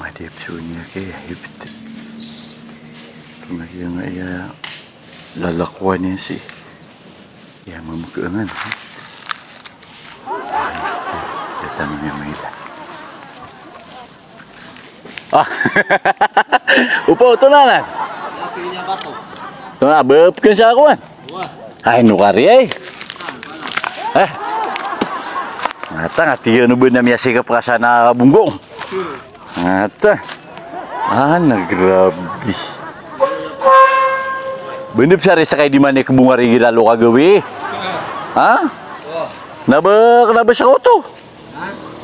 Madip sunya kaya hibit. Kemudian ya lalakuan niya si ya mamukuangan. Datang niya Maila. Ah, upo ito na lang. Ito na, bapkin siya ako man. Ay, nukari ay. Ngata nga, tiyo na ba na miya sikap ka sa nakabunggong. Ngata. Nagrabi. Benip siya rin sa kayo di man ikabungari ginalo kagawi. Ha? Kenapa siya ko to?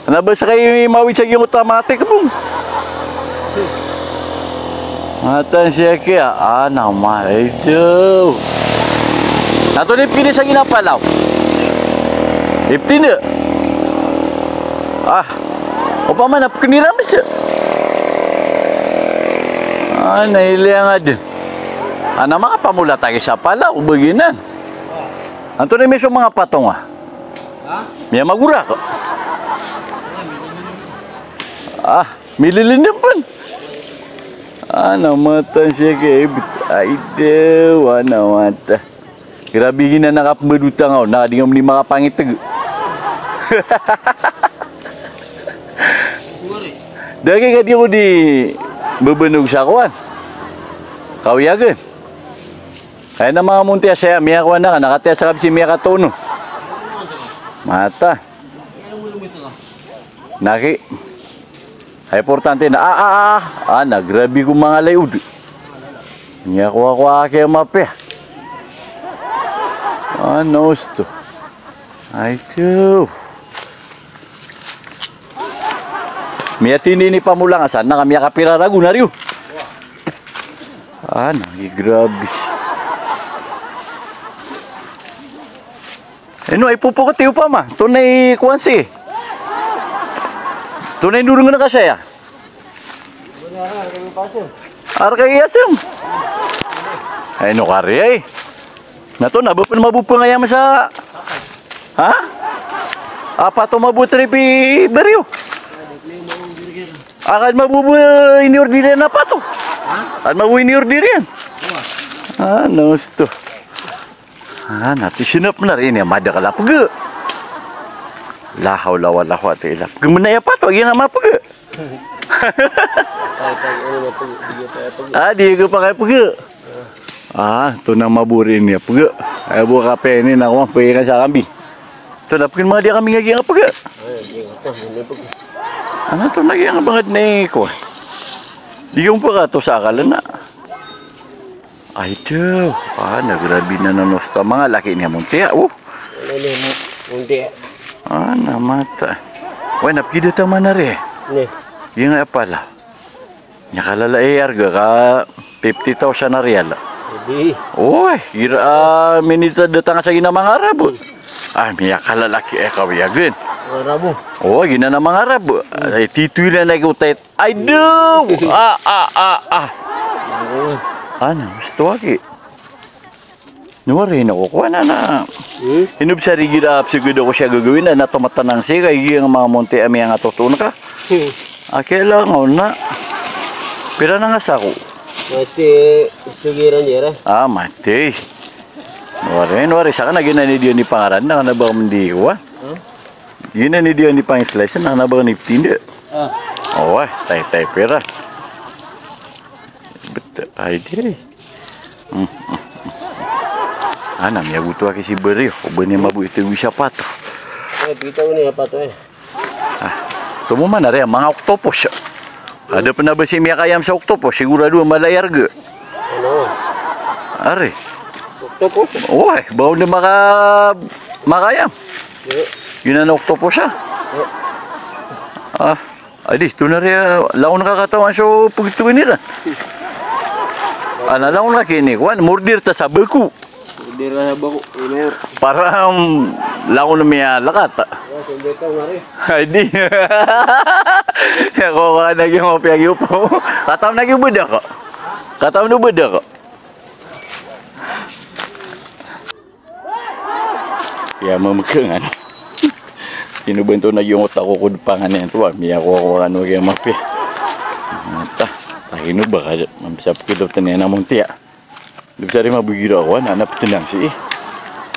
Kenapa siya kayo mawid siya yung otomatik bung? Ngata siya kaya. Nama itu. Nato ni pilih sa ginapalaw. Ipti na. Opa man, kenira siya. Nailihan nga din. Mga pamula tayo sa palaw, baginan. Anto na miso mga patong Miya magura ko. Mililin din pun. Namatan siya kaya. Ay dewa, namata. Grabe na nakapabadutang ako. Nakadingam ni mga pangitag. Dagi ka di ko di bebenog sa kuwan. Kawiyagan. Kaya na mga munti saya, miya kuwan na ka. Nakataya sa kapsi miya katono. Mata. Naki. Ay importante na. Nagrabi ko mga layud. Miya kuwa kaya mapya. Ano ito? Ay ito. Miya tinini pa mo lang asan na kami kapirarago na rin. Grabe. Ay pupukatiw pa ma. Tunay kuwansi. Tunay nurungan na kasi ya. Arkay yasam. Ay no kari ay. Nato na mabupa nga yaman sa. Ha? Apa to mabutri pi bariyo? Akan mabubu iniordir na pa to. Akan mabubu iniordir yan. Gusto. Natin sinap na rin yan. Madakala paga. Lahaw lawa lawa ito ilap. Gumanaya pa to. Yan nga mapaga. Di ko pa kayo paga. Ito na maburin niya paga. Ay buka kape ni na kumang pagka sa kambi. Ito napagin mga di kami nga paga. Ito nagyang bangat na ko. Di yung pa ka to sa akala na. Ay ito. Nagrabi na nanusta. Mga laki niya munti. Munti. Namata. Uy, napkida tama na rin. Yung nga pala. Nakalala arga ka 50,000 na real. Uy, minita datang sa ginamang Arabo. Miya kalalaki kawiyagan. Arabo. Gina na mga Arabo. Ay, tituy na nag-utait. Ay, do! Gusto lagi. Nuwari na kukuha na. Hinub sa rigirap, siguro ko siya gagawin na natumatanang siya. Kaya yung mga monte ami ang atutun ka. Kailangan na. Pira na nga sa ako. Mati, sugiran niya. Mati. Nuwari. Saka na ginanidiyo ni pangaran na kanabang hindi ko. Ginanidiyo ni pang-slice na kanabang niptindi. Tay pira. Ay, di. Miya gusto aki si Beri. Oba niya mabu ito yung sapato. Bitaw niya pato Tumuman na rin, mga octopus. Ada pa na ba si Miya kayam sa octopus? Sigurado malayar ga. Ari. Octopus? Bawa na makayam. Yun ang octopus Adi, ito na rin. Laon nakakatawan sa pagituin nila. Laon na kini. Murdir ta sa baku. Murdir ta sa baku. Parang laon na miya lakat. Adi. Ako ka naging mapiyagi po. Katam naging budak ko. Katam na budak ko. Kaya mamakangan. Sinubanto na yung otak ko kudupangan yan. Miya ko ano kaya mapi. Ino ba kaya bisa kita tanya namong tiya. Di bisa rin mabigiro ako na napitinang si.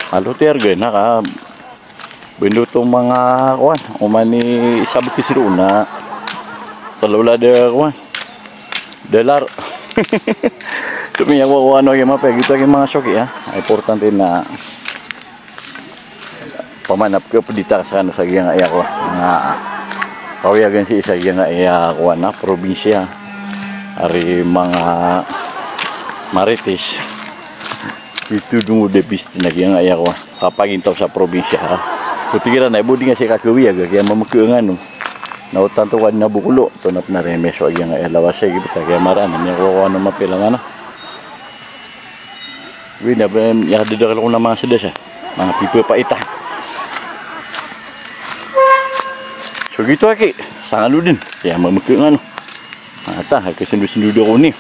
Halo ti arga na ka. Bendo tong mga kuan umani sabot ti siruna. Talula de kuan. Dolar. Tumiya ko ano yung mapeg ito yung mga shoki ha. Importante na pamanap ko pudita sa ano sa giyang aya ko. Nga kawiyagan si isa giyang aya ko na probinsya. Ari mga Marites. Itu dungo de piste na giyang aya ko. Kapag intaw sa probinsya ha. Kutigiran na ibudi nga si kakuwiyaga kaya mamakyoan no. Nautan to kan na bukulo tunap na rin meso agyan nga lawas sa gibita kaya marana niya ko ano mapilang ano. Wina ba ya dadakal ko na mga sedasa mga pipe pa ita. So gitu aki sangat din kaya mamakyoan ano. Ata kasi sindu-sindu ko ni.